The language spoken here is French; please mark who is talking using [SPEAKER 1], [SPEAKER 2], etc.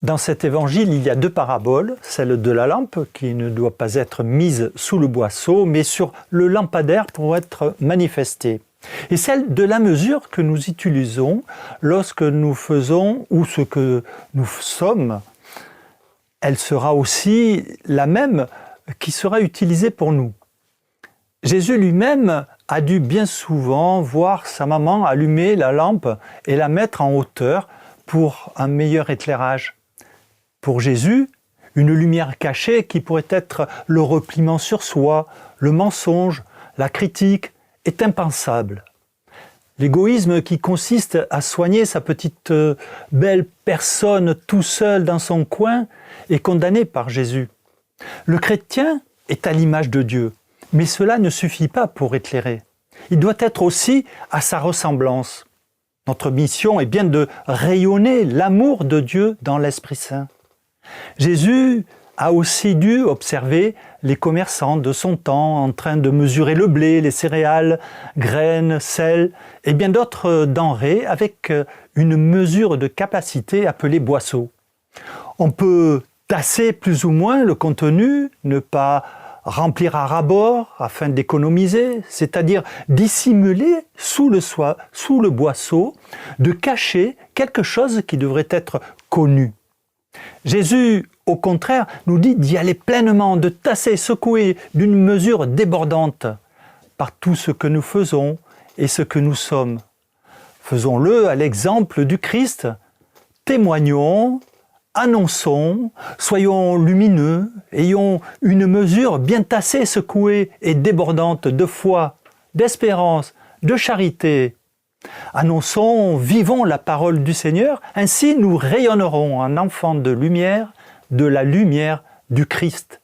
[SPEAKER 1] Dans cet évangile, il y a deux paraboles, celle de la lampe qui ne doit pas être mise sous le boisseau, mais sur le lampadaire pour être manifestée. Et celle de la mesure que nous utilisons lorsque nous faisons ou ce que nous sommes, elle sera aussi la même qui sera utilisée pour nous. Jésus lui-même a dû bien souvent voir sa maman allumer la lampe et la mettre en hauteur pour un meilleur éclairage. Pour Jésus, une lumière cachée qui pourrait être le repliement sur soi, le mensonge, la critique, est impensable. L'égoïsme qui consiste à soigner sa petite belle personne tout seul dans son coin est condamné par Jésus. Le chrétien est à l'image de Dieu, mais cela ne suffit pas pour éclairer. Il doit être aussi à sa ressemblance. Notre mission est bien de rayonner l'amour de Dieu dans l'Esprit Saint. Jésus a aussi dû observer les commerçants de son temps en train de mesurer le blé, les céréales, graines, sel et bien d'autres denrées avec une mesure de capacité appelée boisseau. On peut tasser plus ou moins le contenu, ne pas remplir à ras-bord afin d'économiser, c'est-à-dire dissimuler sous le boisseau, de cacher quelque chose qui devrait être connu. Jésus, au contraire, nous dit d'y aller pleinement, de tasser, secouer d'une mesure débordante par tout ce que nous faisons et ce que nous sommes. Faisons-le à l'exemple du Christ. Témoignons, annonçons, soyons lumineux, ayons une mesure bien tassée, secouée et débordante de foi, d'espérance, de charité. Annonçons, vivons la parole du Seigneur, ainsi nous rayonnerons en enfants de lumière, de la lumière du Christ.